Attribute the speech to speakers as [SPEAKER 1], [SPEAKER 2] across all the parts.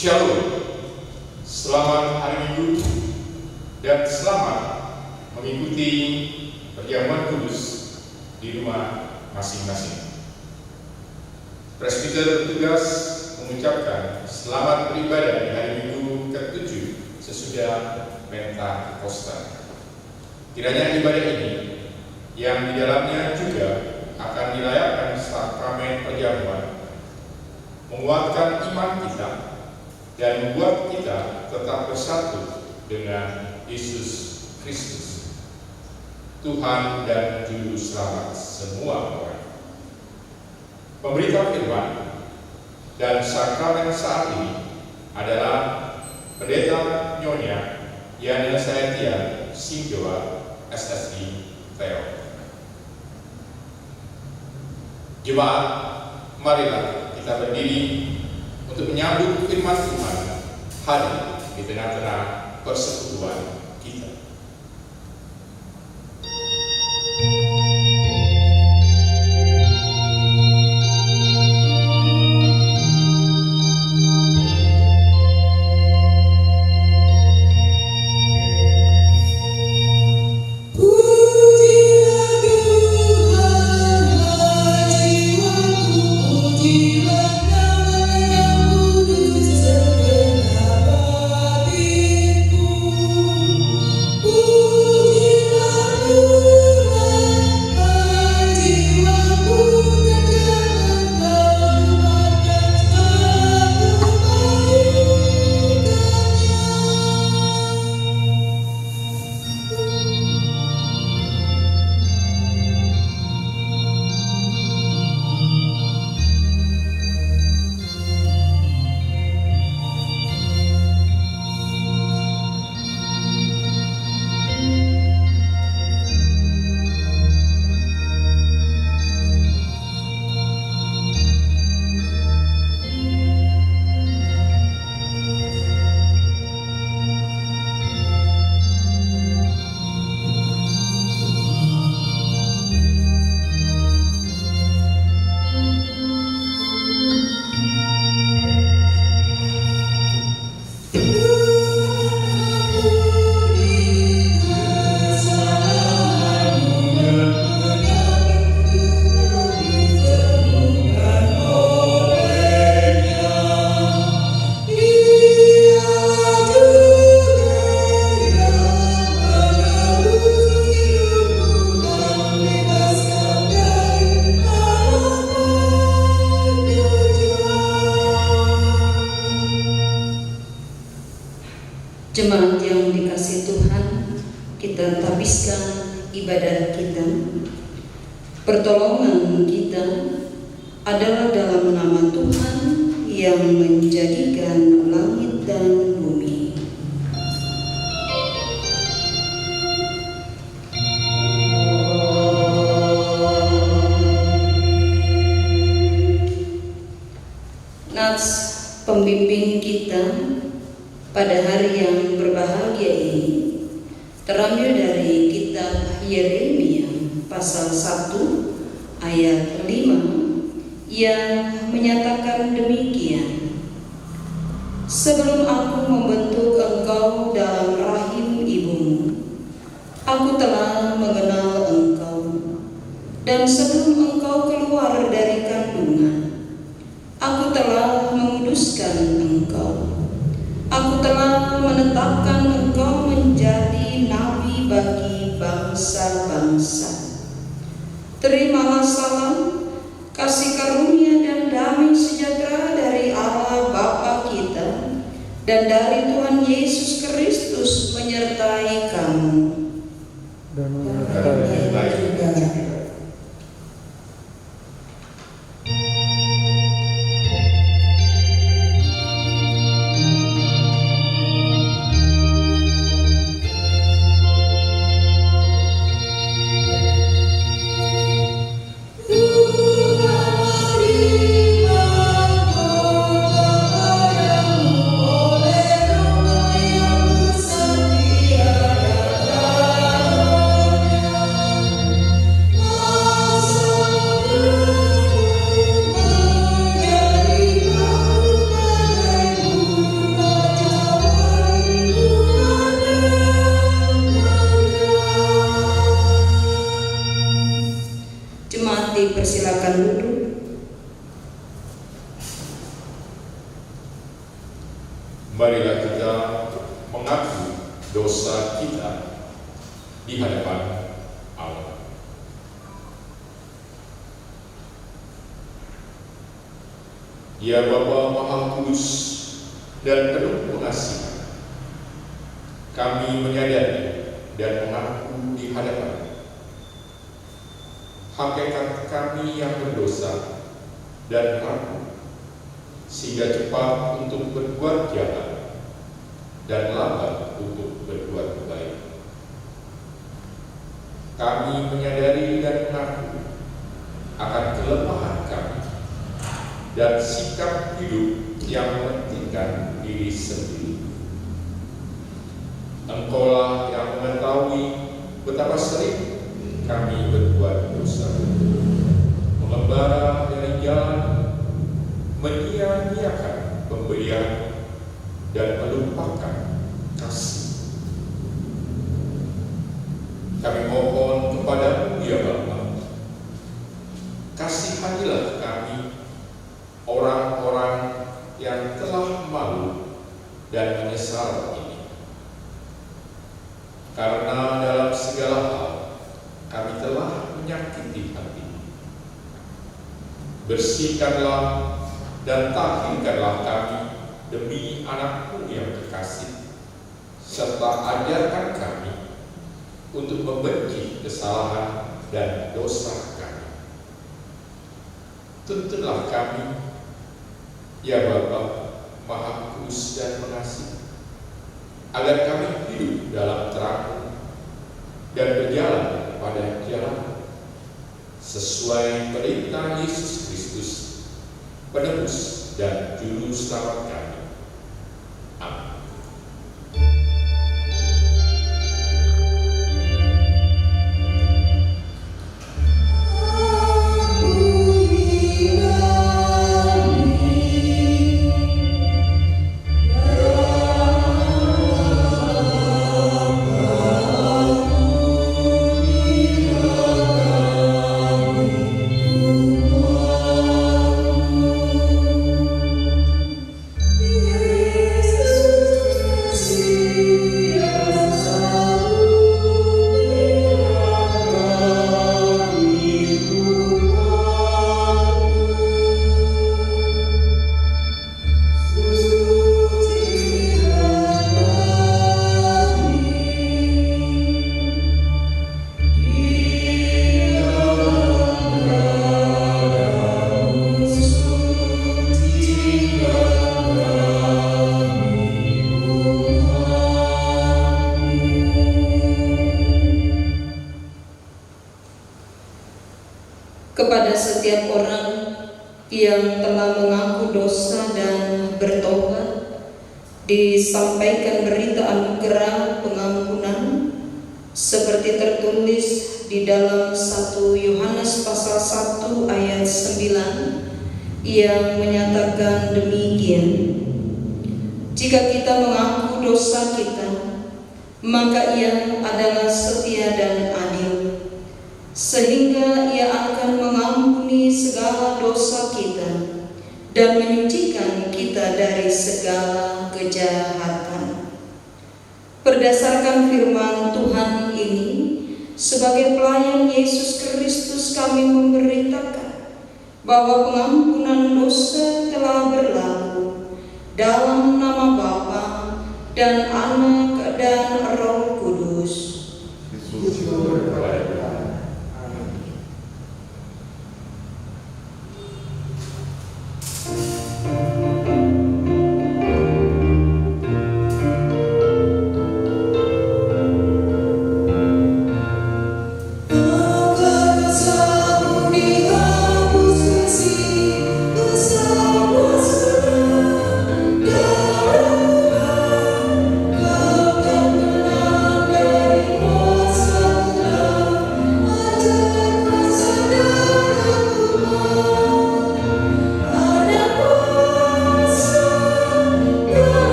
[SPEAKER 1] Shalom, selamat hari Minggu dan selamat mengikuti perjamuan kudus di rumah masing-masing. Presbiter bertugas mengucapkan selamat beribadah di hari Minggu ke-7 sesudah Pentakosta. Kiranya ibadah ini yang di dalamnya juga akan dirayakan sakramen perjamuan menguatkan iman kita dan membuat kita tetap bersatu dengan Yesus Kristus, Tuhan dan Juru Selamat semua orang. Pemberita firman dan sakramen saat ini adalah Pendeta Nyonya Yana Saetia Singjoa SSI Theo. Jemaat, marilah kita berdiri untuk menyambut firman Tuhan hadir di tengah-tengah persekutuan kita.
[SPEAKER 2] Jemaat yang dikasihi Tuhan, kita tabiskan ibadah kita. Pertolongan kita adalah dalam nama Tuhan yang menjadikan langit dan bumi. Nats pembimbing kita pada hari yang berbahagia ini terambil dari kitab Yeremia pasal 1 ayat 5 yang menyatakan demikian: sebelum aku membentuk engkau dalam rahim ibumu, aku telah mengenal engkau, dan sebelum engkau keluar dari kandungan, aku telah menguduskan engkau. Aku telah menetapkan engkau menjadi nabi bagi bangsa-bangsa. Terimalah salam, kasih karunia dan damai sejahtera dari Allah Bapa kita dan dari Tuhan Yesus Kristus menyertai kamu.
[SPEAKER 3] Dan menyertai juga.
[SPEAKER 4] Oh
[SPEAKER 1] marilah kita mengaku dosa kita di hadapan Allah. Ya Bapa Maha Kudus dan penuh pengasih, kami menyadari dan mengaku di hadapan hakikat kami yang berdosa dan rapuh, sehingga cepat untuk berbuat jahat dan lambat untuk berbuat baik. Kami menyadari dan mengaku akan kelemahan kami dan sikap hidup yang mementingkan diri sendiri. Engkaulah yang mengetahui betapa sering kami berbuat dosa, mengembara dari jalan, menyia-nyiakan pemberian, dan melupakan kasih. Kami mohon kepada-Mu ya Bapa, kasihanilah kami, orang-orang yang telah malu dan menyesal ini. Karena dalam segala hal kami telah menyakiti hati. Bersihkanlah dan tahirkanlah kami demi anak-Mu yang terkasih, serta ajarkan kami untuk membenci kesalahan dan dosa kami. Tuntunlah kami, ya Bapa Maha Kudus dan Pengasih, agar kami hidup dalam terang dan berjalan pada jalan sesuai perintah Yesus Kristus, Penebus dan Juru Selamat kami. Amin.
[SPEAKER 2] Kepada setiap orang yang telah mengaku dosa dan bertobat, disampaikan berita anugerah pengampunan seperti tertulis di dalam 1 Yohanes pasal 1 ayat 9 yang menyatakan demikian: jika kita mengaku dosa kita, maka Ia adalah setia dan adil, sehingga Ia akan mengampuni segala dosa kita dan menyucikan kita dari segala kejahatan. Berdasarkan firman Tuhan ini, sebagai pelayan Yesus Kristus kami memberitakan bahwa pengampunan dosa telah berlaku dalam nama Bapa dan Anak dan Roh Kudus.
[SPEAKER 4] Bersama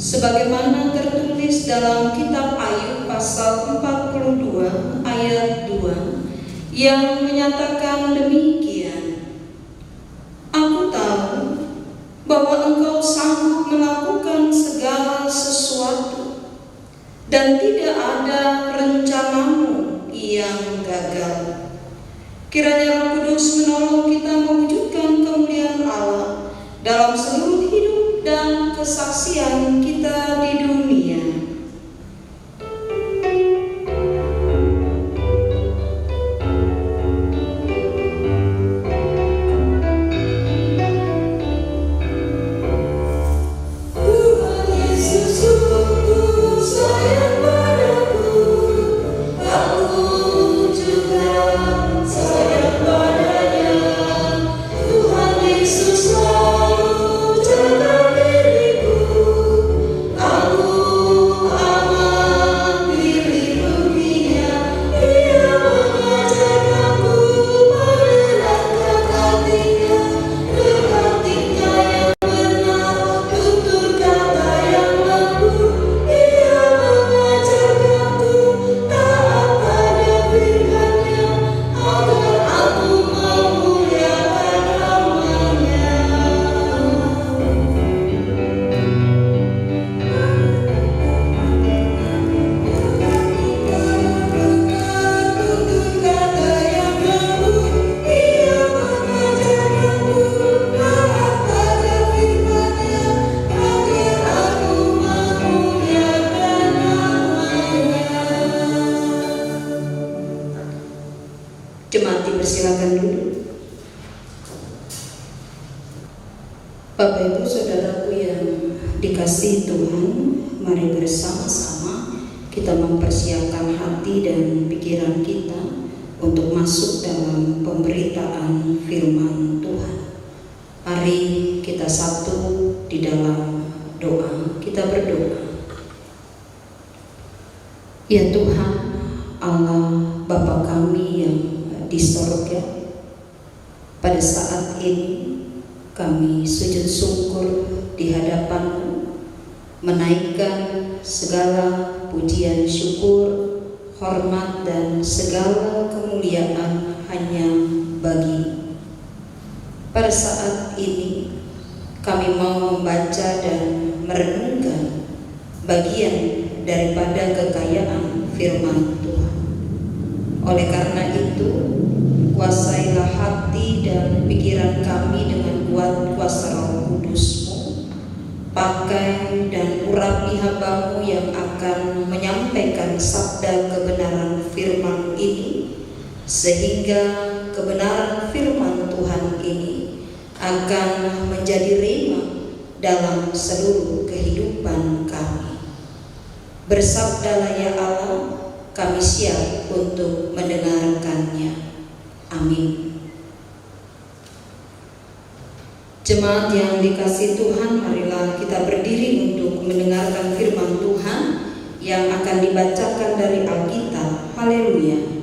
[SPEAKER 2] sebagaimana tertulis dalam kitab Ayub pasal 42 ayat 2 yang menyatakan demikian, "Aku tahu bahwa Engkau sanggup melakukan segala sesuatu, dan tidak ada rencanamu yang gagal." Kiranya Roh Kudus menolong kita mewujudkan kemuliaan Allah dalam seluruh hidup dan kesaksian kita di dunia. Jemaat dipersilakan dulu. Bapak Ibu Saudaraku yang dikasihi Tuhan, mari bersama-sama kita mempersiapkan hati dan pikiran kita untuk masuk dalam pemberitaan firman Tuhan. Mari kita satu di dalam doa. Kita berdoa. Ya Tuhan, Allah Bapa kami yang di sorga, pada saat ini kami sujud syukur di hadapan-Mu, menaikkan segala pujian syukur, hormat dan segala kemuliaan hanya bagi. Pada saat ini kami mau membaca dan merenungkan bagian daripada kekayaan firman Tuhan. Oleh karena itu, kuasailah hati dan pikiran kami dengan kuat kuasa Roh Kudus-Mu. Pakai dan urapi hamba-Mu yang akan menyampaikan sabda kebenaran firman ini, sehingga kebenaran firman Tuhan ini akan menjadi rema dalam seluruh kehidupan kami. Bersabdalah ya Allah, kami siap untuk mendengarkannya. Amin. Jemaat yang dikasihi Tuhan, marilah kita berdiri untuk mendengarkan firman Tuhan yang akan dibacakan dari Alkitab. Haleluya.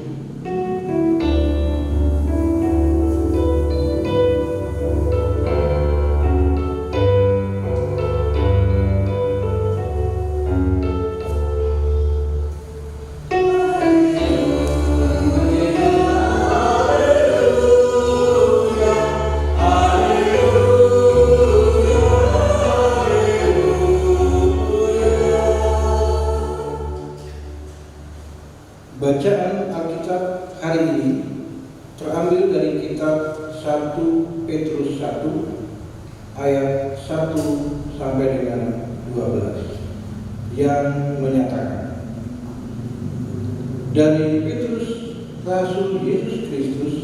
[SPEAKER 4] Bacaan Alkitab hari ini terambil dari kitab 1 Petrus 1 ayat 1 sampai dengan 12 yang menyatakan, dari Petrus Rasul Yesus Kristus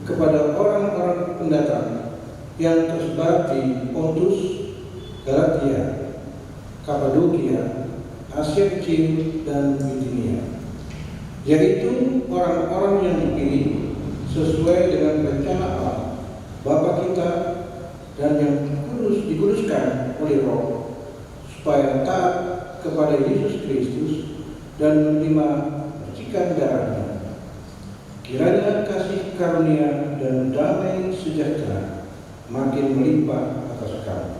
[SPEAKER 4] kepada orang-orang pendatang yang tersebar di Pontus, Galatia, Kapadokia, Asia Kecil dan Bitinia, yaitu orang-orang yang dipilih sesuai dengan rencana Allah Bapa kita dan yang dikuduskan oleh Roh, supaya taat kepada Yesus Kristus dan menerima percikan darahnya. Kiranya kasih karunia dan damai sejahtera makin melimpah atas kami.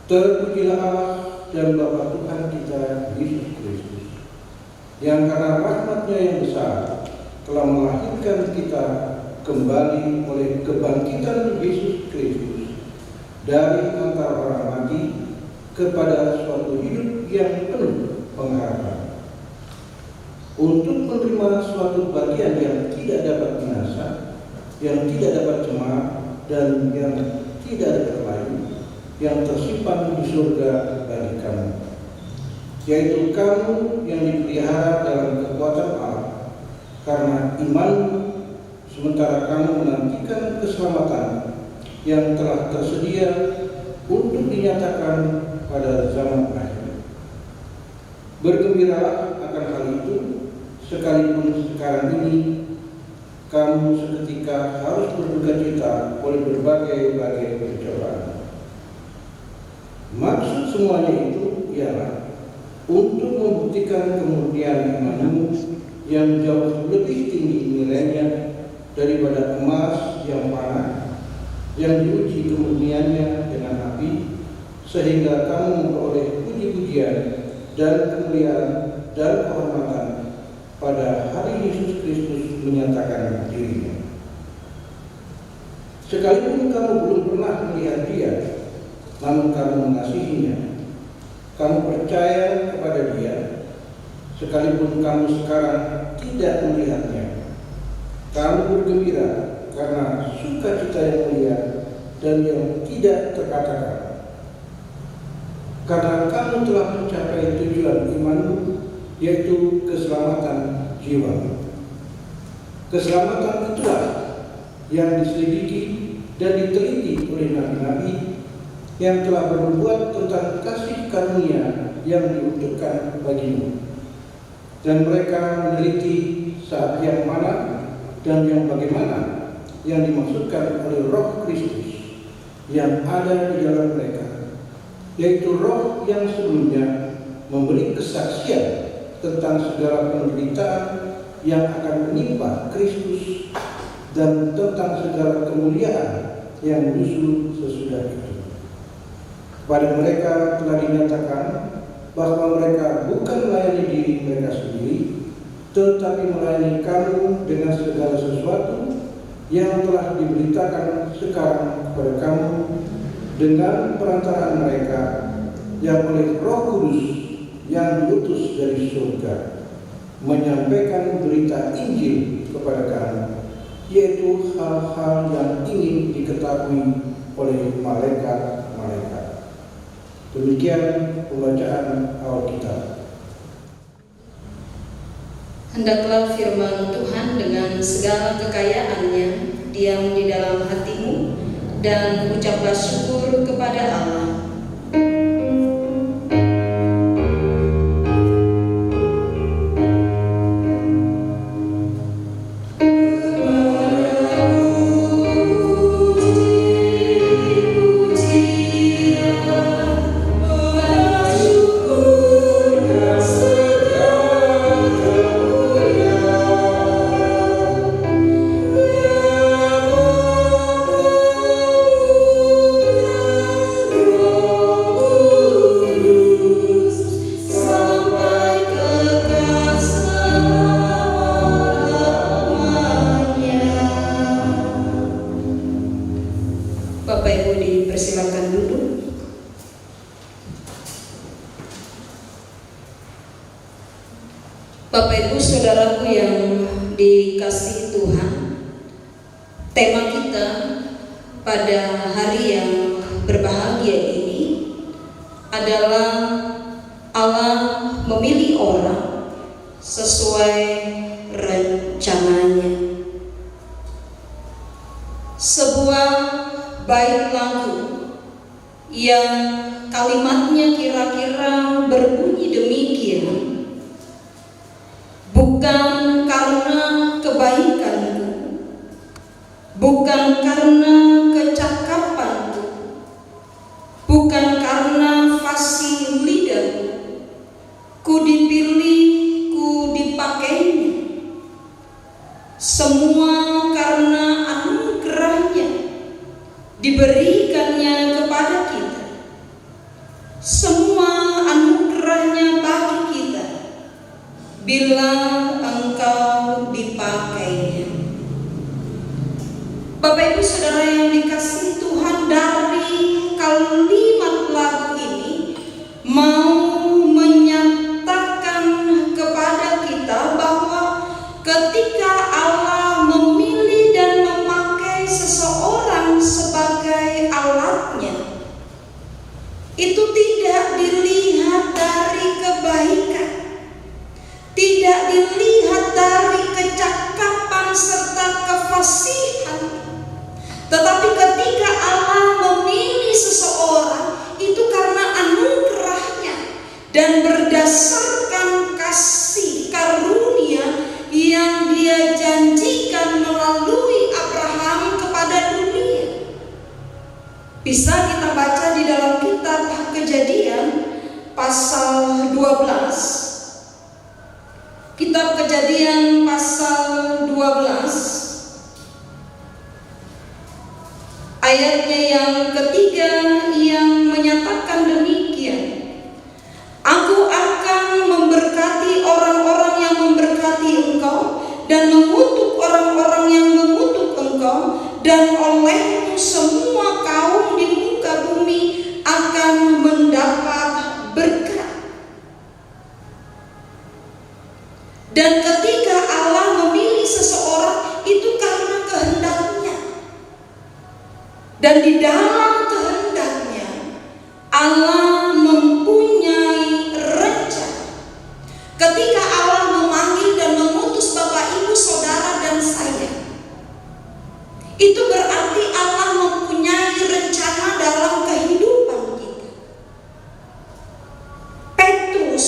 [SPEAKER 4] Terpujilah Allah dan Bapa Tuhan kita Yesus Kristus, yang karena rahmat-Nya yang besar telah melahirkan kita kembali oleh kebangkitan Yesus Kristus dari antara orang mati kepada suatu hidup yang penuh pengharapan, untuk menerima suatu bagian yang tidak dapat binasa, yang tidak dapat cemar, dan yang tidak ada terlalu, yang tersimpan di surga bagi kamu, yaitu kamu yang dipelihara dalam kekuatan Allah karena iman, sementara kamu menantikan keselamatan yang telah tersedia untuk dinyatakan pada zaman akhir. Bergembiralah akan hal itu, sekalipun sekarang ini kamu seketika harus berduka cita oleh berbagai percobaan. Maksud semuanya itu ialah untuk membuktikan kemurnian imanmu yang jauh lebih tinggi nilainya daripada emas yang panah, yang diuji kemurniannya dengan api, sehingga kamu memperoleh puji-pujian dan kemuliaan dan kehormatan pada hari Yesus Kristus menyatakan dirinya. Sekalipun kamu belum pernah melihat Dia, namun kamu mengasihinya, kamu percaya kepada Dia, sekalipun kamu sekarang tidak melihatnya. Kamu bergembira karena sukacita yang mulia dan yang tidak terkatakan, karena kamu telah mencapai tujuan imanmu, yaitu keselamatan jiwa. Keselamatan itulah yang diselidiki dan diteliti oleh nabi-nabi yang telah bernubuat tentang kasih karunia yang diuntukkan bagimu, dan mereka meneliti saat yang mana dan yang bagaimana yang dimaksudkan oleh Roh Kristus yang ada di dalam mereka, yaitu Roh yang sebelumnya memberi kesaksian tentang segala penderitaan yang akan menimpa Kristus dan tentang segala kemuliaan yang menyusul sesudah itu. Pada mereka telah dinyatakan bahwa mereka bukan melayani diri mereka sendiri, tetapi melayani kamu dengan segala sesuatu yang telah diberitakan sekarang kepada kamu dengan perantaraan mereka yang oleh Roh Kudus yang diutus dari surga, menyampaikan berita Injil kepada kamu, yaitu hal-hal yang ingin diketahui oleh malaikat-malaikat. Demikian pembacaan Alkitab.
[SPEAKER 2] Hendaklah firman Tuhan dengan segala kekayaannya diam di dalam hatimu, dan ucaplah syukur kepada Allah. Bapak Ibu Saudaraku yang dikasihi Tuhan, tema kita pada hari yang berbahagia ini adalah Allah memilih orang sesuai rencananya. Sebuah bait lagu yang kalimatnya kira-kira berbunyi demikian: bukan karena kebaikanku, bukan karena kecakapanku, bukan karena fasih lidahku, ku dipilih, ku dipakainya. Semua karena anugerahnya diberikannya kepada kita, itu tidak dilihat dari kebaikan, tidak dilihat dari kecakapan serta kefasihan, tetapi ketika Allah memilih seseorang itu karena anugerahnya dan berdasarkan kasih karunia yang Dia janjikan melalui Abraham kepada dunia. Bisa kita baca di dalam kitab Kejadian pasal 12. Kitab Kejadian pasal 12 ayatnya yang ketiga yang menyatakan demikian. Aku akan memberkati orang-orang yang memberkati engkau dan mengutuk orang-orang yang mengutuk engkau, dan olehmu semua kaum di muka bumi akan mendapat berkat. Dan ketika Allah memilih seseorang itu karena kehendaknya, dan di dalam kehendaknya Allah mempunyai rencana. Ketika Allah memanggil dan mengutus Bapak, Ibu, Saudara, dan saya, itu berarti Allah mempunyai rencana dalam kehidupan kita. Petrus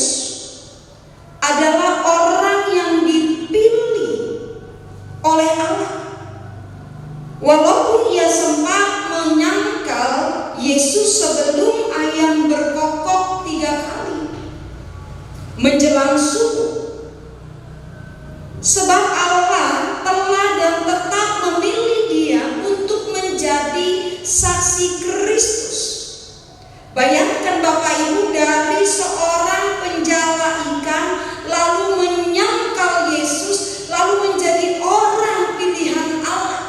[SPEAKER 2] adalah orang yang dipilih oleh Allah. Walaupun ia sempat menyangkal Yesus sebelum ayam berkokok 3 kali menjelang subuh, sebab Allah telah dan tetap memilih dia untuk menjadi saksi Kristus. Bayangkan Bapak Ibu, dari seorang penjala ikan lalu menyangkal Yesus, lalu menjadi orang pilihan Allah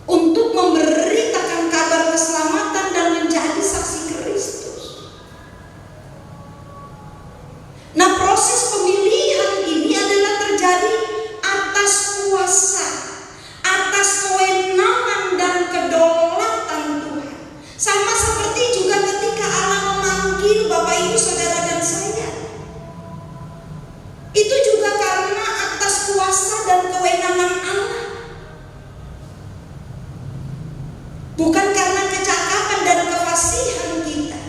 [SPEAKER 2] untuk memberitakan kabar keselamatan dan menjadi saksi Kristus. Nah, proses pemilihan ini adalah terjadi atas kuasa, atas kewenangan dan kedaulatan Tuhan. Sama seperti juga ketika Allah memanggil Bapak, Ibu, Saudara, dan saya, itu juga karena atas kuasa dan kewenangan Allah, bukan karena kecakapan dan kefasihan kita.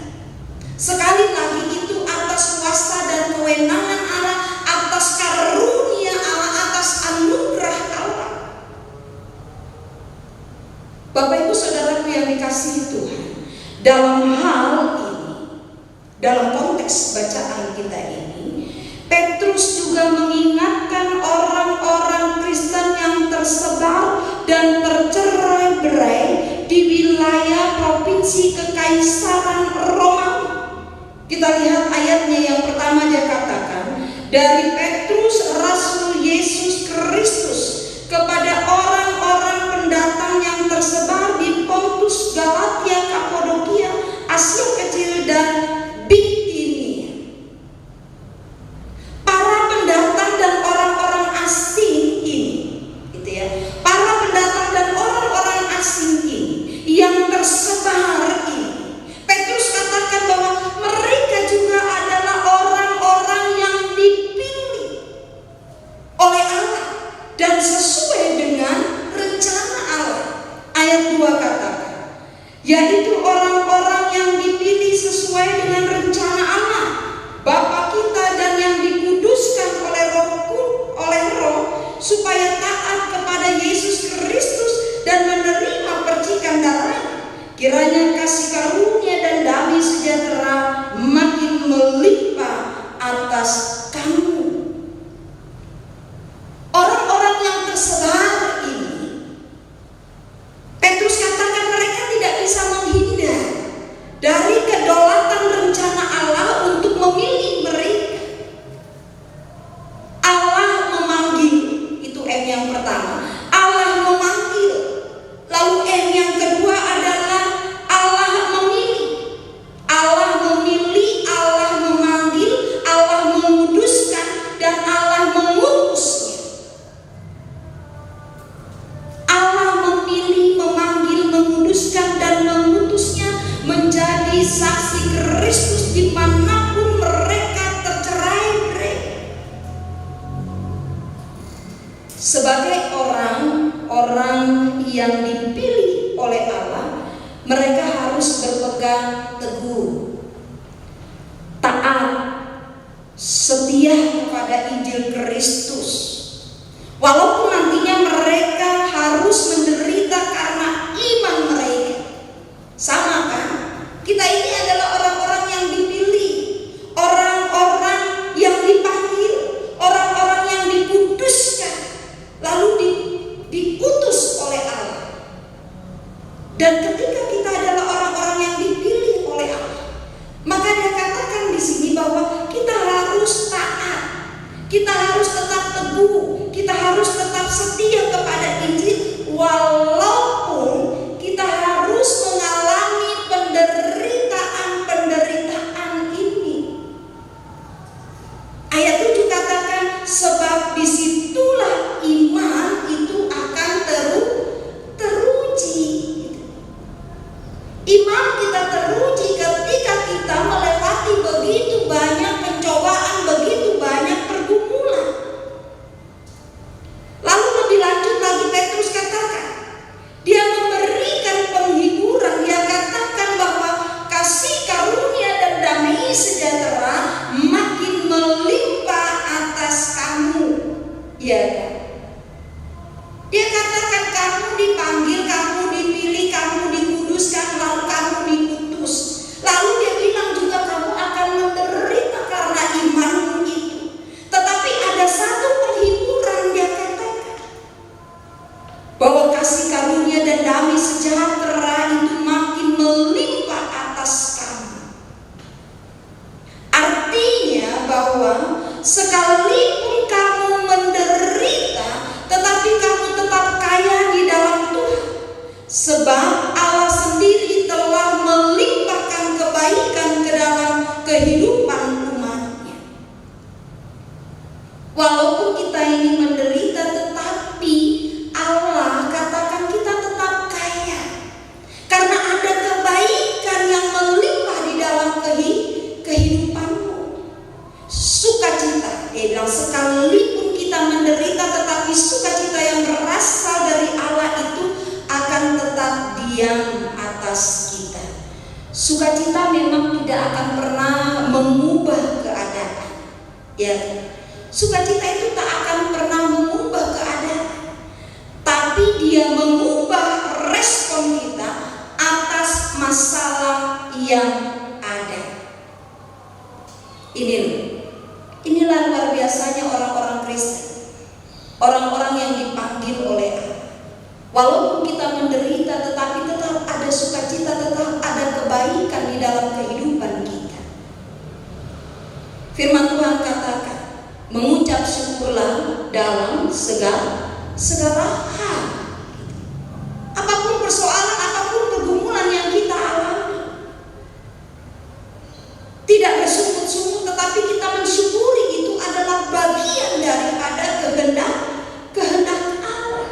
[SPEAKER 2] Sekali lagi, itu atas kuasa dan kewenangan Allah, atas karunia Allah, atas anugerah Allah. Bapak, Ibu, Saudaraku yang dikasihi Tuhan, dalam hal ini, dalam konteks bacaan kita ini, Petrus juga mengingatkan orang-orang Kristen yang tersebar dan tercerai-berai di wilayah provinsi Kekaisaran Romawi. Kita lihat ayatnya yang pertama, dia katakan, dari Petrus Rasul Yesus Kristus kepada orang-orang pendatang yang tersebar di Pontus, Galatia, Kapadokia, Asia Kecil, dan Bitinia. Para pendatang dan orang-orang asing ini, gitu ya, para pendatang dan orang-orang asing ini yang tersebar ini, Petrus katakan bahwa mereka juga adalah orang-orang yang dipilih oleh Allah dan sesuai dengan rencana Allah. Ayat 2 katakan, yaitu orang-orang yang dipilih sesuai dengan rencana Allah Bapa kita, dan yang dikuduskan oleh Roh supaya taat kepada Yesus Kristus dan menerima percikan darah. Kiranya kasih karunia dan damai sejahtera makin melimpah atas kamu. Orang-orang yang tersebar ini, Petrus katakan mereka tidak bisa menghindar dari kedaulatan rencana Allah untuk memilih mereka. Allah memanggil, itu M yang pertama. Allah memanggil. Lalu M yang kedua mereka harus berpegang teguh, taat, setia kepada Injil Kristus. Walaupun nantinya mereka harus menderita karena iman mereka. Sama kan? Kita ini adalah orang-orang yang dipilih, orang-orang yang dipanggil, orang-orang yang dikuduskan, lalu diutus oleh Allah. Dan ketika kita adalah orang-orang yang dipilih oleh Allah, maka dia katakan di sini bahwa kita harus taat, kita harus tetap teguh, kita harus tetap setia kepada Injil, walaupun kita harus mengalami penderitaan ini. Ayat 7 katakan, sebab disitulah iman itu akan teruji. Iman kita teruji ketika kita melewati begitu banyak pencobaan, begitu banyak pergumulan. Lalu lebih lanjut lagi Petrus katakan, dia memberikan penghiburan. Dia katakan bahwa kasih karunia dan damai sejahtera makin melimpah atas kamu. Ya, dia katakan kamu dipanggil, kamu dipilih, kamu dikuduskan, lalu kamu diutus. Lalu dia bilang juga kamu akan menderita karena imanmu itu. Tetapi ada satu penghiburan, dia katakan bahwa kasih karunia dan damai sejahtera itu makin melimpah atas kamu. Artinya bahwa sekalipun kamu menderita, tetapi kamu tetap kaya di dalam Tuhan, sebab Allah sendiri telah melimpahkan kebaikan ke dalam kehidupan umatnya. Walaupun kita ini menderita, tetapi Allah katakan kita tetap kaya, karena ada kebaikan yang melimpah di dalam kehidupanmu. Sukacita, dia bilang sekalipun kita menderita, tetapi sukacita yang berasal dari Allah itu akan tetap diam atas kita. Sukacita memang tidak akan pernah mengubah keadaan. Ya, sukacita itu tak akan pernah mengubah keadaan, tapi dia mengubah respon kita atas masalah yang ada. Inilah luar biasanya orang-orang Kristen, orang-orang yang dipanggil oleh Allah. Walaupun kita menderita, tetapi tetap ada sukacita, tetap ada kebaikan di dalam kehidupan kita. Firman Tuhan katakan, mengucap syukurlah dalam segala hal. Apapun persoalan, apapun pergumulan yang kita alami, tidak bersungut-sungut, tetapi kita mensyukuri itu adalah bagian daripada kehendak Allah.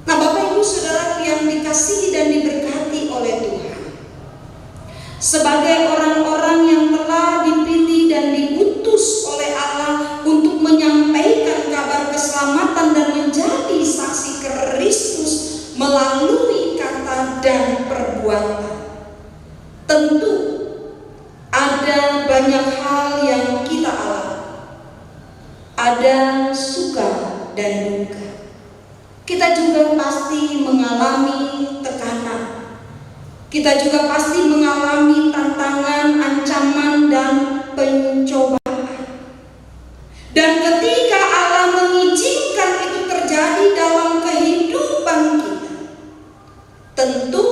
[SPEAKER 2] Nah, Bapak Ibu Saudara yang dikasihi dan diberkati oleh Tuhan, sebagai orang-orang yang telah dipilih dan diutus oleh Allah untuk menyampaikan kabar keselamatan dan menjadi saksi Kristus melalui kata dan perbuatan, tentu ada banyak hal yang kita alami. Ada suka dan duka. Kita juga pasti mengalami tekanan. Kita juga pasti mengalami tantangan, ancaman, dan pencobaan. Dan ketika Allah mengizinkan itu terjadi dalam kehidupan kita, tentu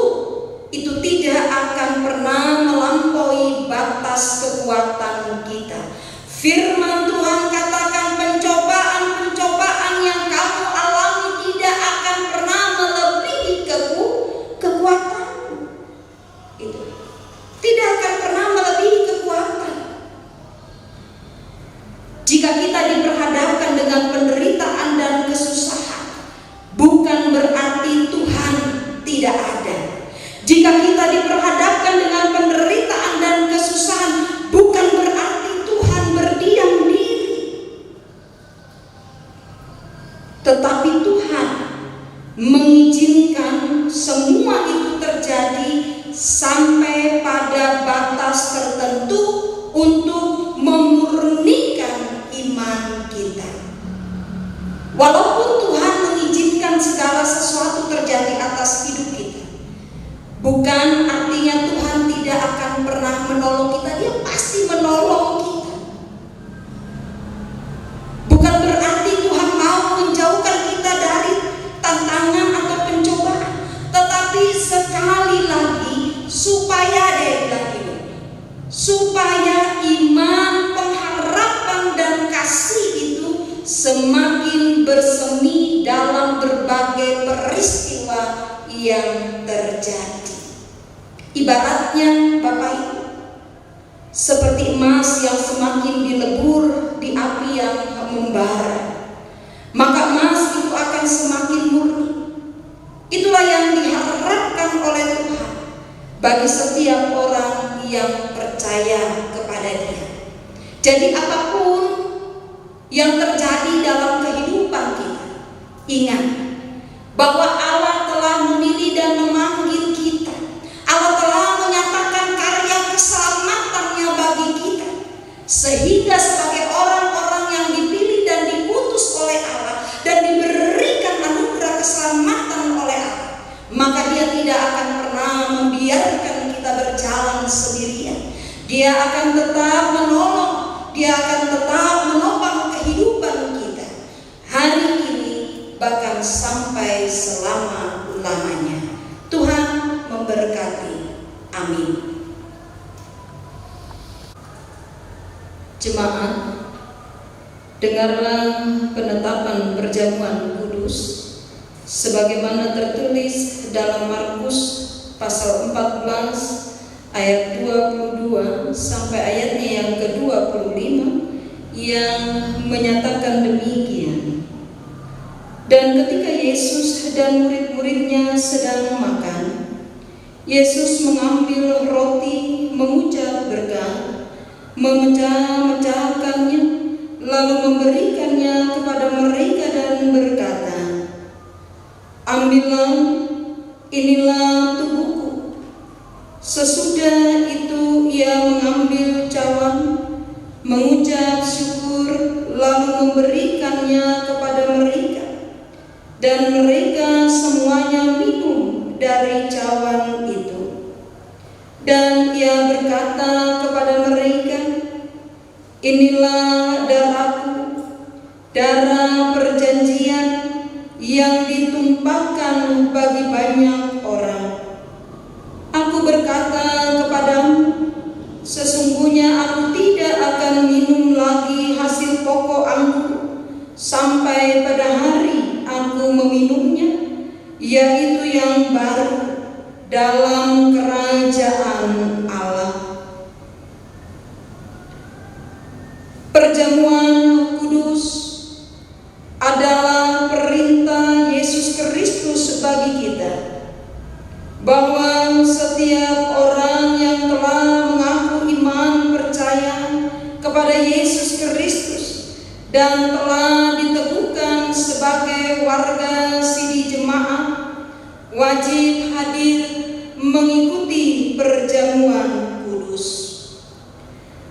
[SPEAKER 2] itu tidak akan pernah melampaui batas kekuatan kita. Firman Tuhan katakan pencobaan-pencobaan yang kamu alami tidak akan pernah melebihi kekuatanmu. Itu tidak akan pernah melebihi kekuatan. Jika kita diperhadapkan dengan penderitaan dan kesusahan, bukan berarti Tuhan tidak ada. Jika kita diperhadapkan dengan penderitaan dan kesusahan, bukan berarti Tuhan berdiam diri. Bukan artinya Tuhan tidak akan pernah menolong kita, Dia pasti menolong kita. Bukan berarti Tuhan mau menjauhkan kita dari tantangan atau pencobaan, tetapi sekali lagi supaya supaya iman, pengharapan dan kasih itu semakin bersemi dalam berbagai peristiwa yang terjadi. Ibaratnya Bapak Ibu, seperti emas yang semakin dilebur di api yang membara, maka emas itu akan semakin murni. Itulah yang diharapkan oleh Tuhan bagi setiap orang yang percaya kepada Dia. Jadi apapun yang terjadi dalam kehidupan kita, ingat bahwa Allah telah memilih dan memanggil kita. Allah telah menyatakan karya keselamatannya bagi kita, sehingga sebagai orang-orang yang dipilih dan diputus oleh Allah dan diberikan anugerah keselamatan oleh Allah, maka Dia tidak akan pernah membiarkan kita berjalan sendirian. Dia akan tetap menolong, Dia akan tetap menopang kehidupan kita hari ini bahkan sampai selama-lamanya. Tuhan memberkati. Amin. Jemaat, dengarlah penetapan perjamuan kudus sebagaimana tertulis dalam Markus pasal 14 ayat 22 sampai ayatnya yang ke-25 yang menyatakan demikian. Dan ketika Yesus dan murid-muridnya sedang makan, Yesus mengambil roti, mengucap berkat, memecah-mecahkannya, lalu memberikannya kepada mereka dan berkata, "Ambillah, inilah tubuhku." Sesudah itu Ia mengambil cawan, mengucap syukur, lalu memberikannya kepada mereka, dan mereka semuanya minum dari cawan itu. Dan Ia berkata kepada mereka, "Inilah darahku, darah perjanjian yang ditumpahkan bagi banyak orang. Aku berkata kepadamu, sesungguhnya aku tidak akan minum lagi hasil pokok anggur sampai pada hari aku meminumnya, yaitu yang baru dalam kerajaan Allah." Perjamuan kudus adalah perintah Yesus Kristus bagi kita, bahwa setiap orang yang telah mengaku iman percaya kepada Yesus Kristus dan telah diteguhkan sebagai warga sidi jemaat wajib hadir mengikuti perjamuan kudus.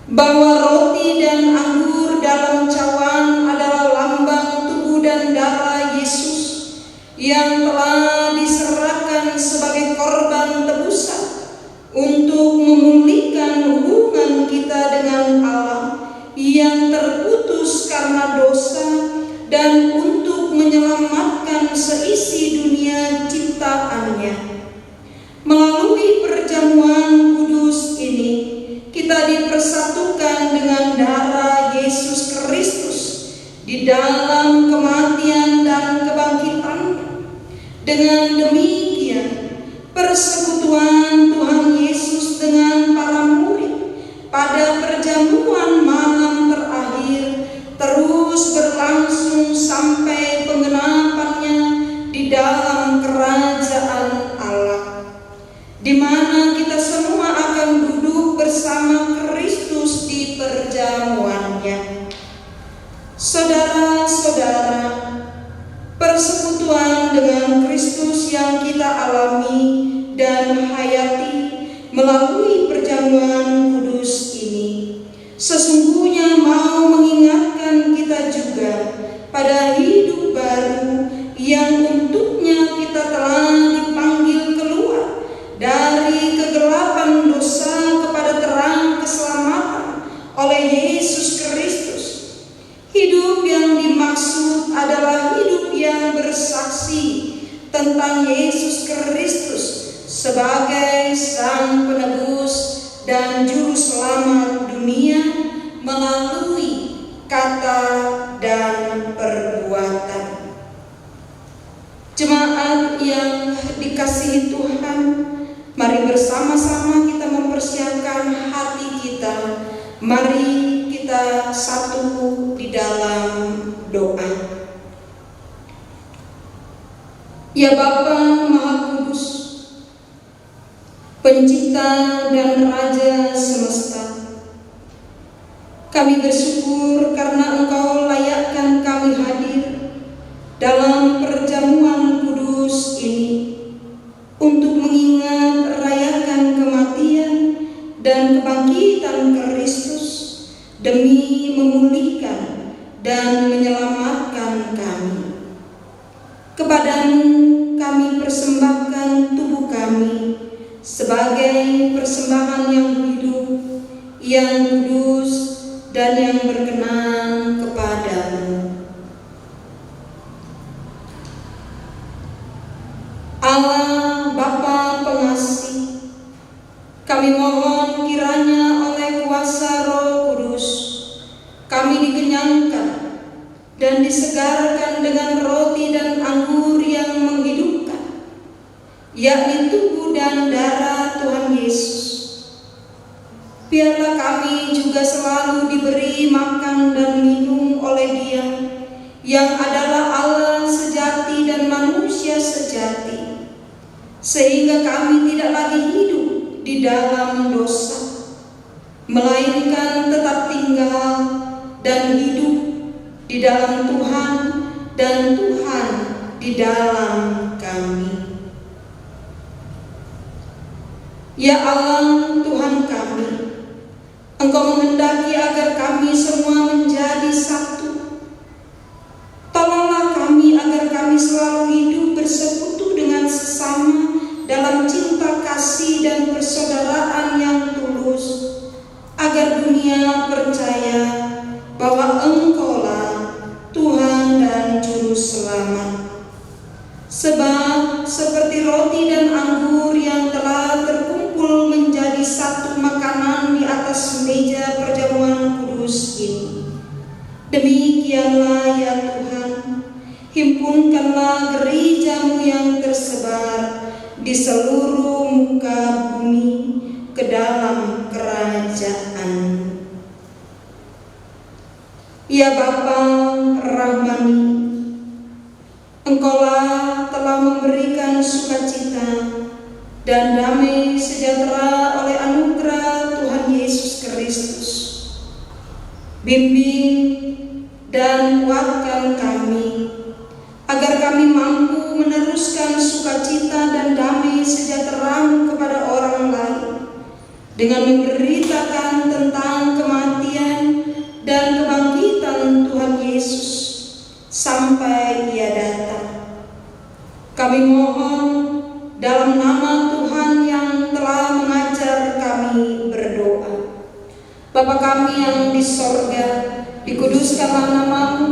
[SPEAKER 2] Bahwa roti dan anggur dalam cawan adalah lambang tubuh dan darah Yesus yang telah diserahkan sebagai korban tebusan untuk memulihkan hubungan kita dengan Allah yang terputus karena dosa dan untuk menyelamatkan seisi dunia ciptaannya. Melalui perjamuan kudus ini, kita dipersatukan dengan darah Yesus Kristus di dalam kematian dan kebangkitan. Dengan demikian, persekutuan Tuhan Yesus dengan para murid pada perjamuan malam terakhir terus berlangsung sampai penggenapannya di dalam kerajaan Allah, di mana kita semua akan duduk bersama Kristus di perjamuannya. Saudara-saudara, persekutuan dengan Kristus yang kita alami dan hayati melalui perjamuan kudus ini sesungguhnya mau mengingatkan kita juga pada hidup baru yang untuknya kita telah dipanggil keluar dari sebagai Sang Penebus dan Juru Selamat dunia melalui kata dan perbuatan. Jemaat yang dikasihi Tuhan, mari bersama-sama kita mempersiapkan hati kita. Mari kita satu di dalam doa. Ya Bapa Maha Kudus, Pencipta dan Raja semesta, kami bersyukur karena Engkau layakkan kami hadir dalam perjamuan kudus ini untuk mengingat rayakan kematian dan kebangkitan Kristus demi memulihkan dan menyelamatkan kami. Kepadamu kami persembahkan tubuh kami sebagai persembahan yang hidup, yang kudus, dan yang berkenan kepadamu. Allah Bapa pengasih, kami mohon kiranya oleh kuasa Roh Kudus kami dikenyangkan dan disegarkan dengan roti dan anggur yang menghidupkan, yakni tubuh dan darah Tuhan Yesus. Biarlah kami juga selalu diberi makan dan minum oleh Dia yang adalah Allah sejati dan manusia sejati, sehingga kami tidak lagi hidup di dalam dosa, melainkan tetap tinggal dan hidup di dalam Tuhan dan Tuhan di dalam kami. Ya Allah Tuhan kami, Engkau menghendaki agar kami semua menjadi satu. Tolonglah kami agar kami selalu hidup bersekutu dengan sesama dalam cinta kasih dan persaudaraan yang tulus, agar dunia percaya bahwa Engkaulah Tuhan dan Juru Selamat. Sebab seperti roti dan anggur yang telah terkumpul menjadi satu makanan di atas meja perjamuan kudus ini, demikianlah ya Tuhan, himpunkanlah gereja-Mu yang tersebar di seluruh muka bumi ke dalam kerajaan. Ya Bapa Rahmani, Engkaulah telah memberikan sukacita dan damai sejahtera oleh anugerah Tuhan Yesus Kristus. Bimbing dan kuatkan kami, agar kami mampu meneruskan sukacita dan damai sejahtera-Mu kepada orang lain, dengan memberitakan tentang kematian dan kebangkitan Tuhan Yesus sampai Ia datang. Kami mohon dalam nama Tuhan yang telah mengajar kami berdoa. Bapa kami yang di sorga, dikuduskanlah nama-Mu,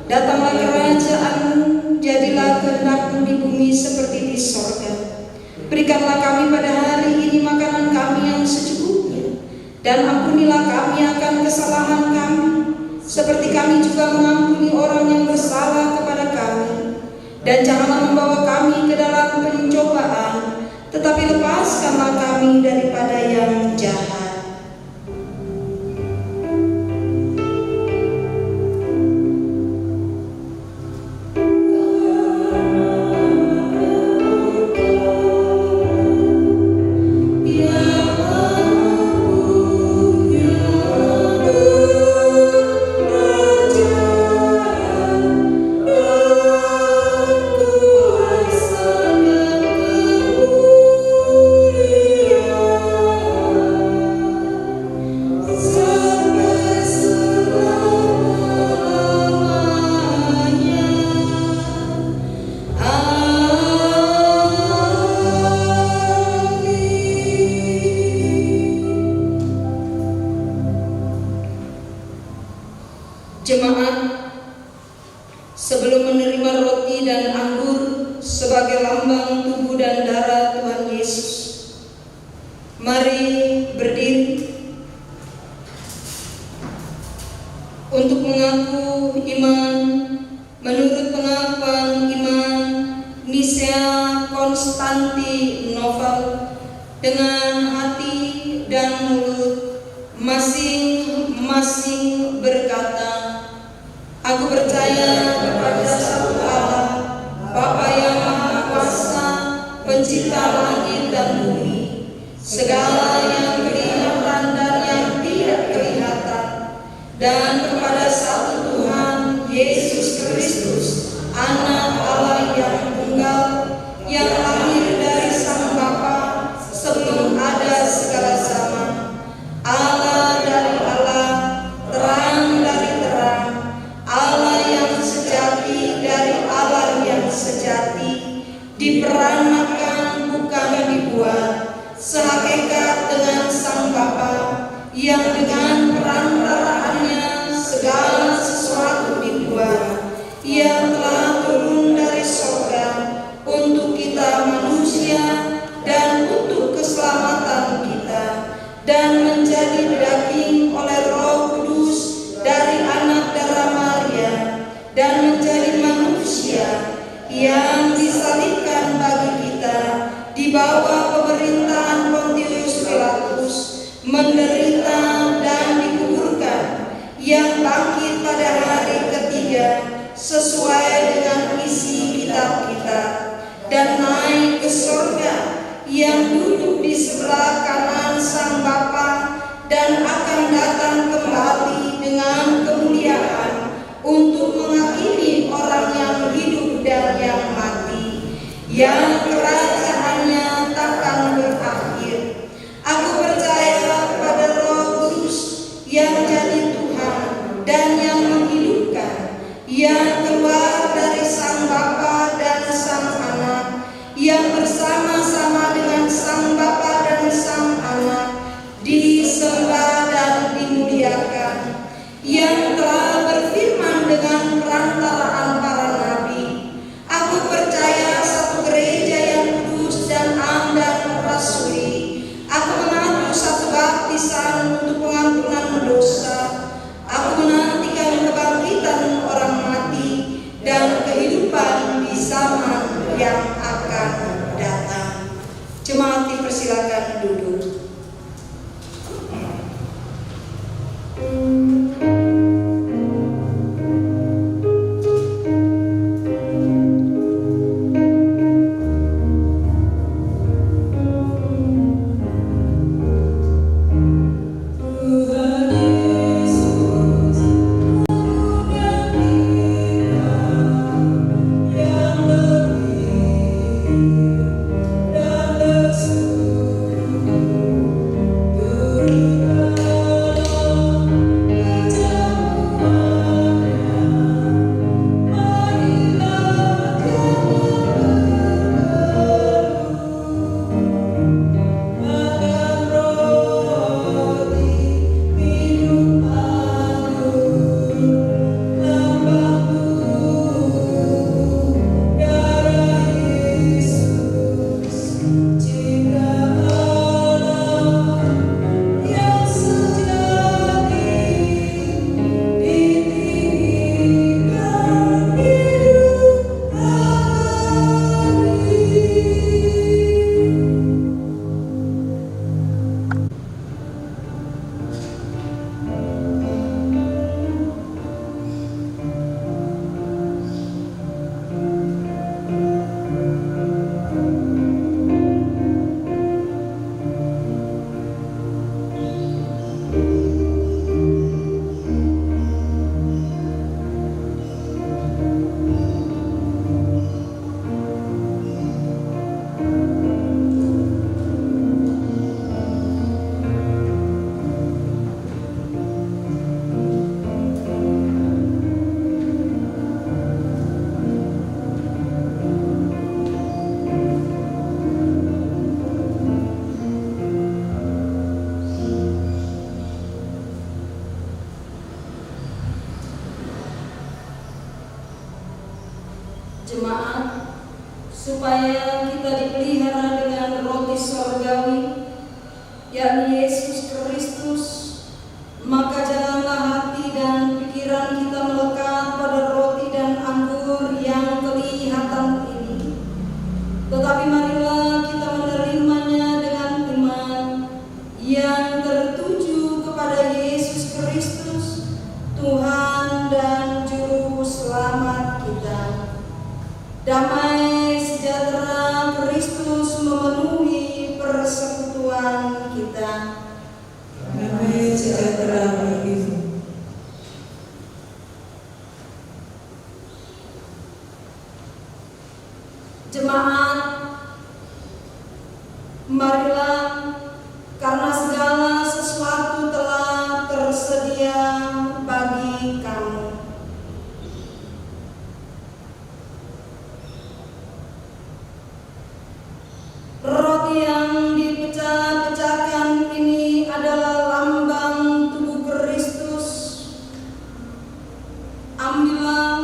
[SPEAKER 2] datanglah kerajaan-Mu, jadilah kehendak-Mu di bumi seperti di sorga. Berikanlah kami pada hari ini makanan kami yang secukupnya, dan ampunilah kami akan kesalahan kami, seperti kami juga mengampuni orang yang bersalah kepada kami. Dan janganlah membawa kami ke dalam pencobaan, tetapi lepaskanlah kami daripada yang jahat. Jemaat, sebelum menerima roti dan anggur sebagai lambang tubuh dan darah Tuhan Yesus, Mari berdiri untuk mengaku iman menurut pengakuan iman Nicea Konstantinopel dengan hati dan mulut masing-masing berkata, aku percaya kepada satu Allah, Bapa yang Maha Kuasa, Pencipta langit dan bumi, segala yang kelihatan dan yang tidak kelihatan, dan kepada satu Tuhan Yesus Kristus, Anak Allah yang tunggal, yang lahir dari Sang Bapa sebelum ada segala zaman, Allah dari Allah, terang dari terang, Allah yang sejati dari Allah yang sejati, diperanakan bukan dibuat, sehakikat dengan Sang Bapa, yang dengan perantaraannya segala sesuatu dibuat, yang telah turun dari surga untuk kita manusia dan untuk keselamatan kita, dan menjadi daging oleh Roh Kudus dari anak darah Maria, dan menjadi manusia yang disalibkan bagi kita di bawah pemerintahan Pontius Pilatus, menderita dan dikuburkan, yang bangkit pada hari ketiga sesuai dengan isi kitab kita, dan naik ke surga, yang duduk di sebelah kanan Sang Bapa, dan akan datang kembali dengan kemuliaan untuk menghakimi orang yang hidup dan yang mati, yang kerajaannya takkan berakhir. Aku percaya pada Roh Kudus yang jadi Tuhan dan yang menghidupkan, yang keluar dari Sang Bapa dan Sang Anak, yang bersama-sama dengan Sang Bapa dan Sang Anak disembah dan dimuliakan, yang telah berfirman dengan perantaraan para nabi. Aku percaya satu gereja yang kudus dan am dan rasuli. Aku mengaku satu baptisan untuk pengampunan dosa. Aku menantikan kebangkitan orang mati dan kehidupan di zaman yang akan datang. Jemaat dipersilakan duduk.
[SPEAKER 5] Yang lebih dan
[SPEAKER 2] yakni Yesus Kristus, maka janganlah hati dan pikiran kita melekat pada roti dan anggur yang kelihatan ini, tetapi marilah kita menerimanya dengan iman yang tertuju kepada Yesus Kristus, Tuhan dan Juru Selamat kita. Damai sejahtera Kristus memenuhi persekutuan kita.
[SPEAKER 5] Damai sejahtera bagimu.
[SPEAKER 2] Jemaat, marilah, karena segala sesuatu telah tersedia bagi kamu. Roti yang dipecah-pecahkan ini adalah lambang tubuh Kristus. Ambillah.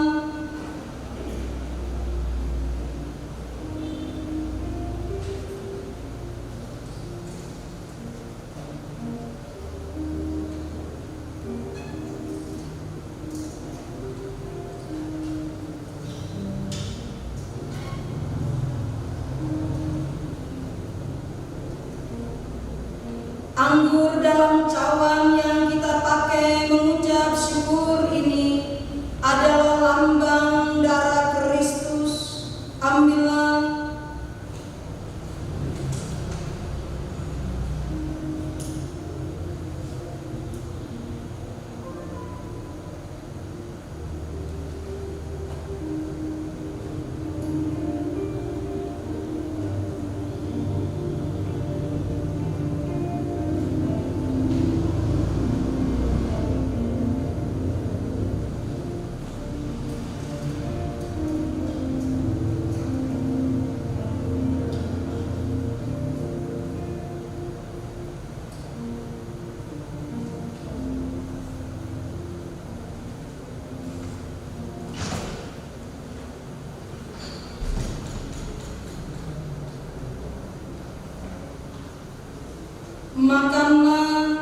[SPEAKER 2] Anggur dalam cawan yang kita pakai mengucap syukur ini adalah lambang darah Kristus. Ambillah. Makanlah.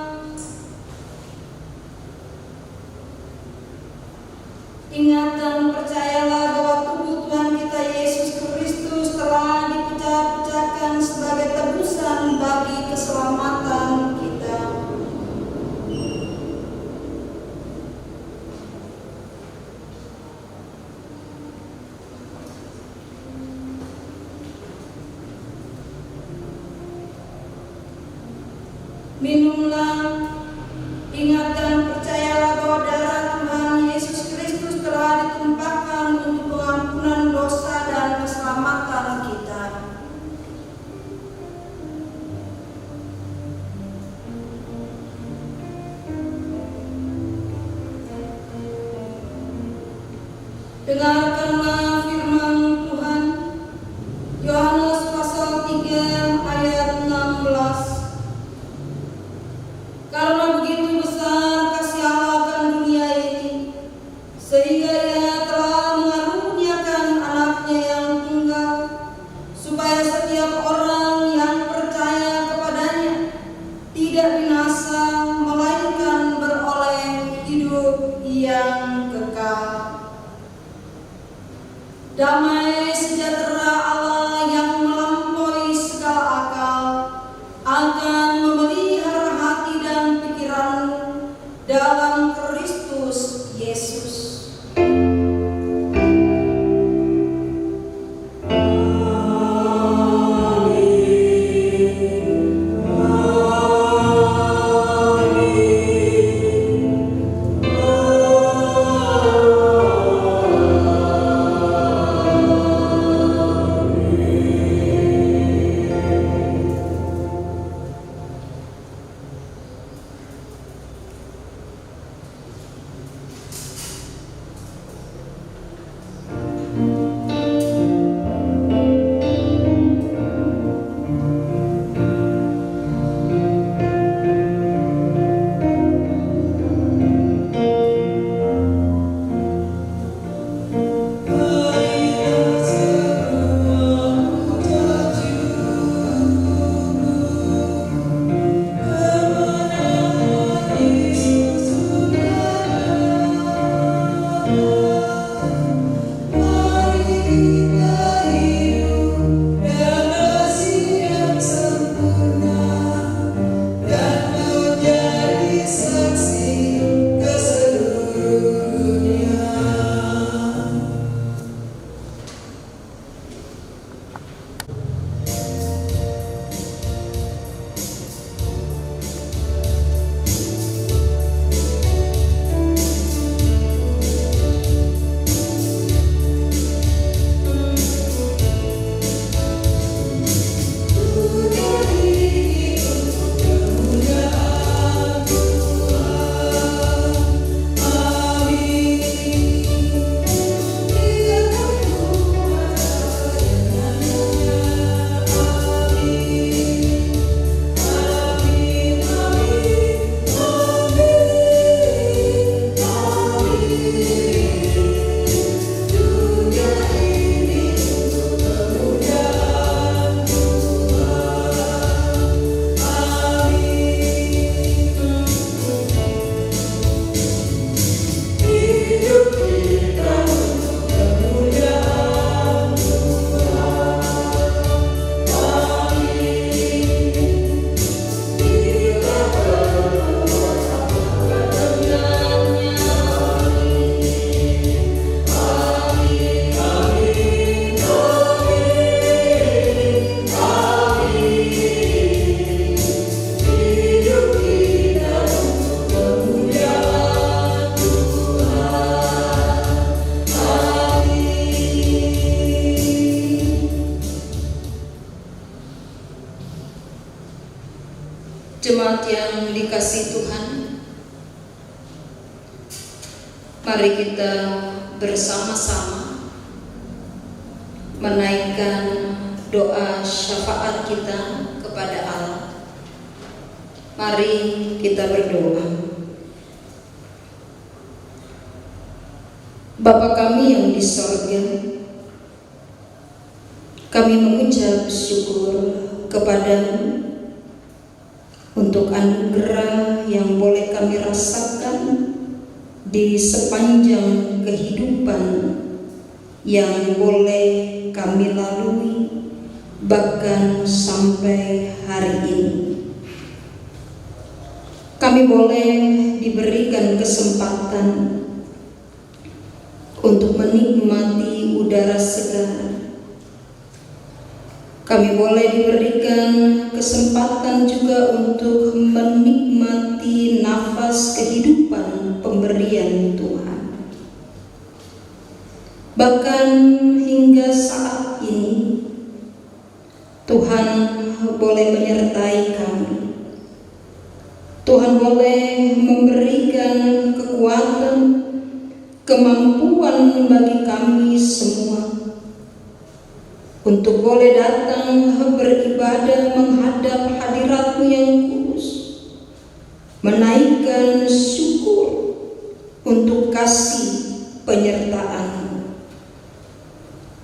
[SPEAKER 2] Ingat dan percayalah bahwa tubuh Tuhan kita Yesus Kristus telah dipecah-pecahkan sebagai tebusan bagi keselamatan kita. Minumlah, ingat dan percayalah bahwa darah Tuhan Yesus Kristus telah ditumpahkan untuk pengampunan dosa dan keselamatan kita. Dengarkanlah firman Tuhan. Yohanes pasal 3 ayat 16. Karena begitu besar kasih Allah akan dunia ini, sehingga Ia telah mengaruniakan anaknya yang tunggal, supaya setiap orang yang percaya kepadanya tidak binasa, melainkan beroleh hidup yang kekal. Damai sejahtera Allah yang melampaui segala akal Jemaat yang dikasihi Tuhan, mari kita bersama-sama menaikkan doa syafaat kita kepada Allah. Mari kita berdoa. Bapa kami yang di sorga, kami mengucap syukur kepadamu untuk anugerah yang boleh kami rasakan di sepanjang kehidupan yang boleh kami lalui bahkan sampai hari ini. Kami boleh diberikan kesempatan untuk menikmati udara segar. Kami boleh diberikan kesempatan juga untuk menikmati nafas kehidupan pemberian Tuhan. Bahkan hingga saat ini, Tuhan boleh menyertai kami. Tuhan boleh memberikan kekuatan, kemampuan bagi kami semua untuk boleh datang beribadah menghadap hadirat-Mu yang kudus, menaikkan syukur untuk kasih penyertaan-Mu.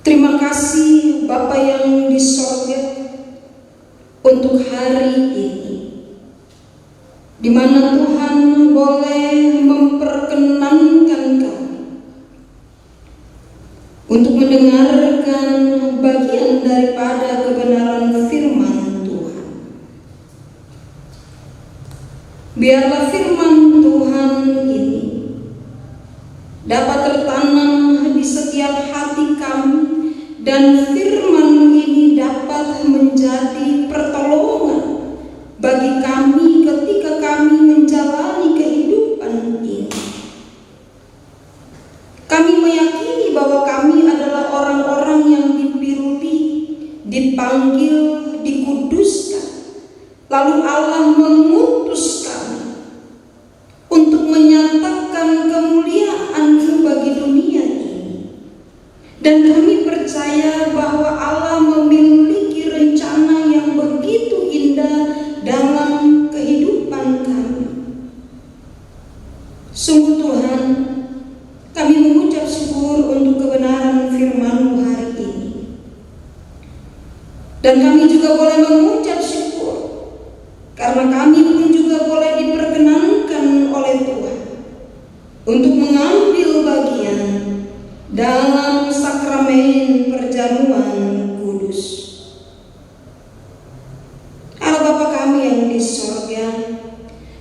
[SPEAKER 2] Terima kasih Bapa yang di sorga untuk hari ini, di mana Tuhan boleh memperkenankan kami untuk mendengarkan bagian daripada kebenaran firman Tuhan. Biarlah firman Tuhan ini dapat tertanam di setiap hati kami, dan firman ini dapat menjadi pertolongan bagi kami ketika kami menjalani kehidupan ini. Kami meyakini bahwa kami adalah orang-orang yang dipilih, dipanggil, dikuduskan, lalu Allah mengutus kami untuk menyatakan kemuliaan-Mu bagi dunia ini. Dan kami percaya bahwa Allah memiliki rencana yang begitu indah dalam kehidupan kami. Sungguh Tuhan, kami mengucap syukur untuk kebenaran firman-Mu hari ini. Dan kami juga boleh mengucap syukur karena kami pun juga boleh diperkenankan oleh Tuhan untuk mengambil bagian dalam sakramen perjamuan kudus. Allah Bapa kami yang di sorga,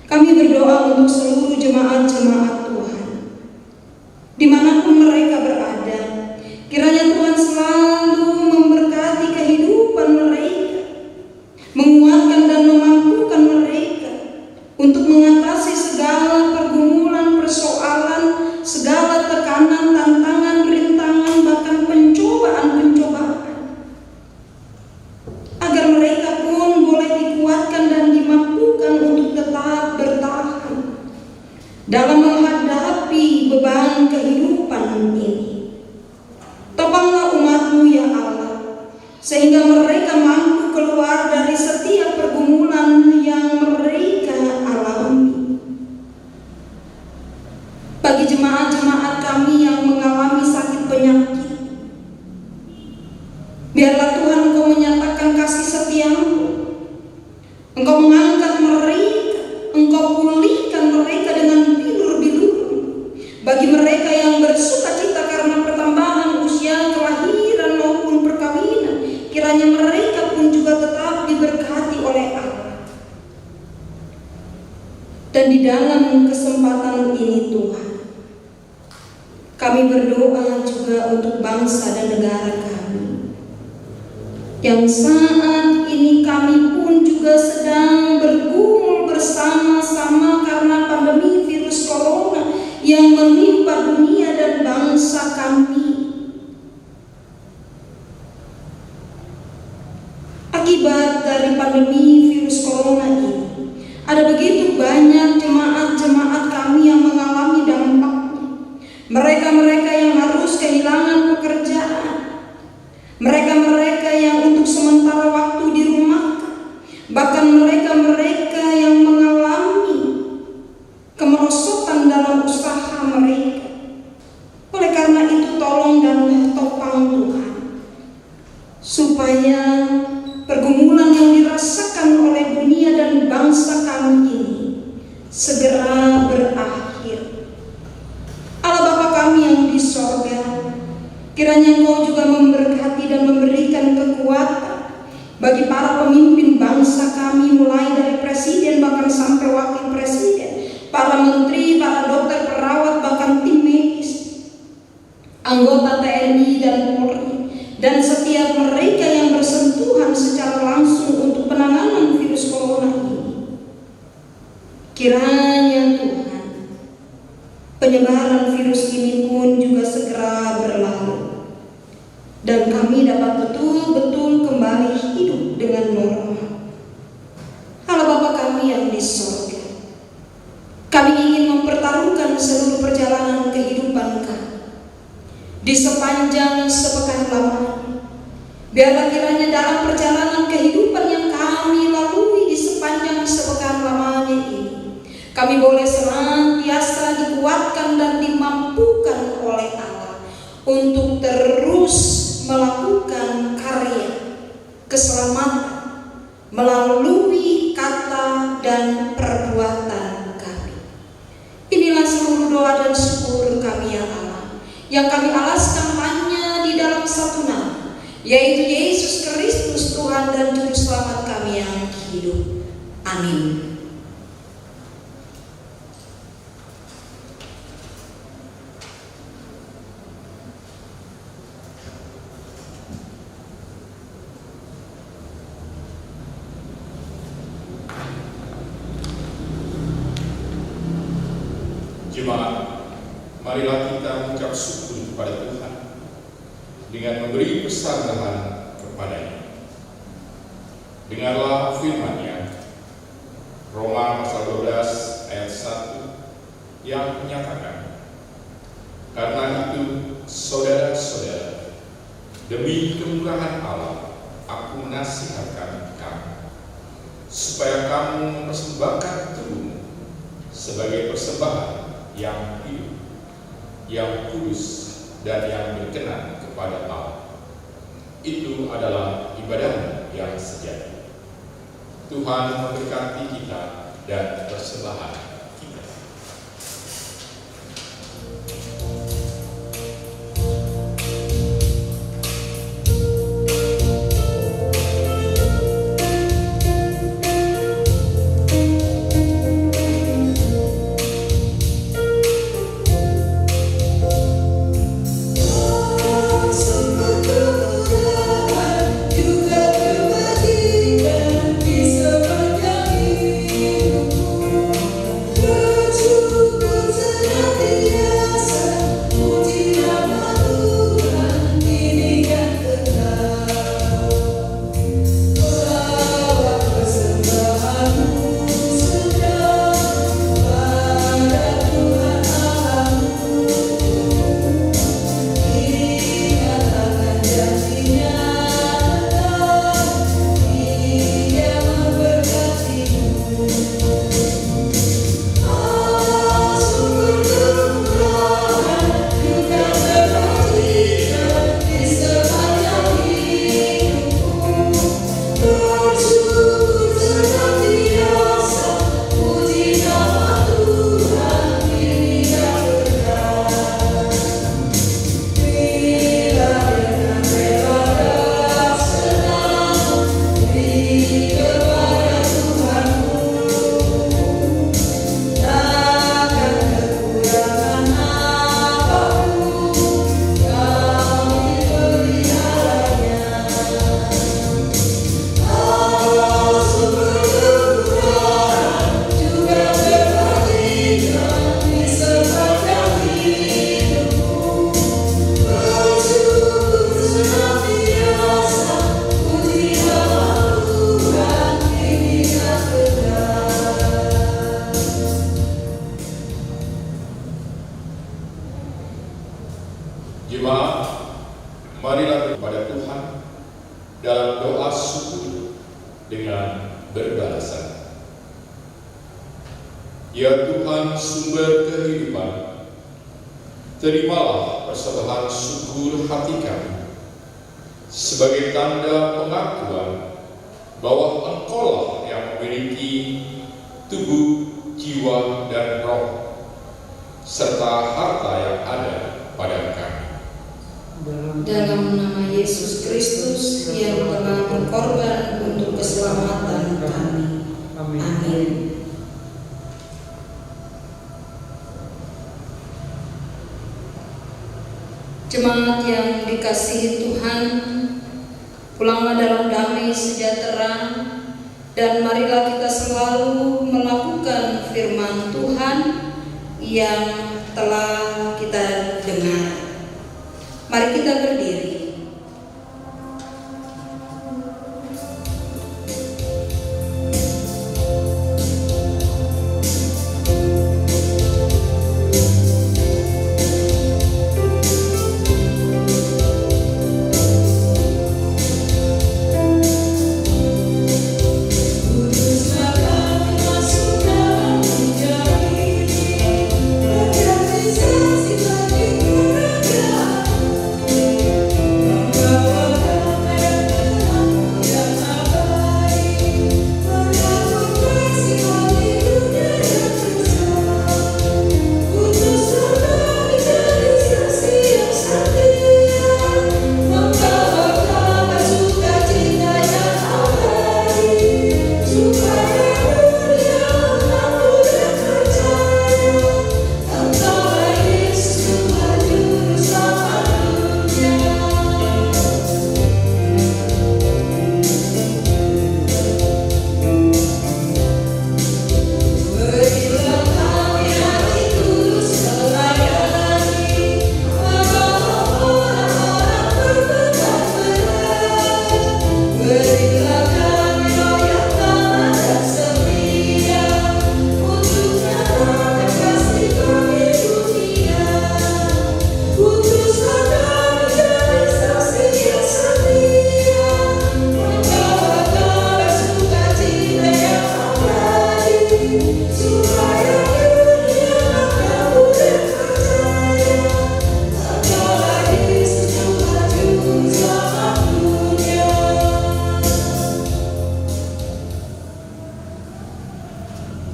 [SPEAKER 2] kami berdoa untuk seluruh jemaat-jemaat Tuhan dimanapun mereka berada. Kiranya Tuhan selalu memberkati kehidupan mereka, menguatkan dan memampukan mereka untuk mengatasi segala pergumulan, persoalan, segala tekanan, tantangan, rintangan, bahkan pencobaan-pencobaan, agar mereka pun boleh dikuatkan dan dimampukan untuk tetap bertahan dalam menghadapi beban kehidupan ini. Topanglah umat-Mu ya Allah, sehingga mereka mampu keluar dari setiap pergumulan yang mereka alami. Bagi jemaat-jemaat kami yang mengalami sakit penyakit, biarlah Tuhan Engkau menyatakan kasih setia-Mu. Engkau mengangkat mereka, Engkau pulihkan mereka dengan bilur-bilur. Bagi mereka yang bersuka cita karena pertambahan usia, kelahiran maupun perkawinan, kiranya mereka pun juga tetap diberkati oleh Allah. Dan di dalam kesempatan ini Tuhan, kami berdoa juga untuk bangsa dan negara kami, yang saat ini kami pun juga sedang bergumul bersama-sama karena pandemi virus corona yang menimpa dunia dan bangsa kami. Akibat dari pandemi virus corona ini, para menteri, para dokter, perawat, bahkan tim medis, anggota TNI dan Polri, dan setiap mereka yang bersentuhan secara langsung untuk penanganan virus corona ini. Kiranya Tuhan, penyebaran virus ini pun juga segera berlalu, dan kami dapat betul-betul kembali hidup dengan normal. Allah Bapa kami yang di sorga, kami ingin mempertaruhkan seluruh perjalanan kehidupan kami di sepanjang sepekan lamanya. Biarlah kiranya dalam perjalanan kehidupan yang kami lalui di sepanjang sepekan lamanya ini, kami boleh senantiasa dikuatkan dan dimampukan oleh Allah untuk terus melakukan karya keselamatan melalui kata dan perbuatan kami. Inilah seluruh doa dan syukur kami ya Allah, yang kami alaskan hanya di dalam satu nama, yaitu Yesus Kristus, Tuhan dan Juru Selamat kami yang hidup. Amin.
[SPEAKER 1] Jemaat, marilah kita mengucap syukur kepada Tuhan dengan memberi persembahan kepada-Nya. Dengarlah firman-Nya, Roma pasal 12 ayat 1 yang menyatakan, karena itu saudara-saudara, demi kemurahan Allah, aku menasihatkan kamu, supaya kamu mempersembahkan tubuhmu sebagai persembahan yang hidup, yang kudus, dan yang berkenan kepada Allah. Itu adalah ibadah yang sejati. Tuhan memberkati kita dan persembahan kita. Jemaat, marilah kepada Tuhan dalam doa syukur dengan berbalasan. Ya Tuhan, sumber kehidupan, terimalah persembahan syukur hati kami sebagai tanda pengakuan bahwa Engkaulah yang memiliki tubuh, jiwa, dan roh, serta harta yang ada pada kami.
[SPEAKER 2] Dalam nama Yesus Kristus yang telah berkorban untuk keselamatan kami. Amin. Jemaat yang dikasihi Tuhan, pulanglah dalam damai sejahtera, dan marilah kita selalu melakukan firman Tuhan yang telah kita dengar. Mari kita berdiri.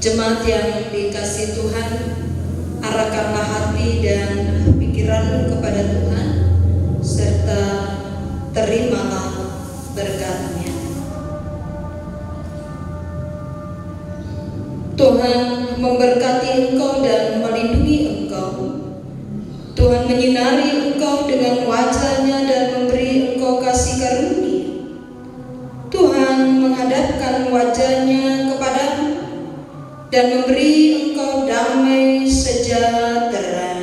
[SPEAKER 2] Jemaat yang dikasihi Tuhan, arahkanlah hati dan pikiranmu kepada Tuhan, serta terimalah berkat-Nya. Tuhan memberkati engkau dan melindungi engkau. Tuhan menyinari engkau dengan wajah-Nya dan memberi engkau kasih karunia. Tuhan menghadapkan wajah-Nya kepadamu dan memberi engkau damai sejahtera.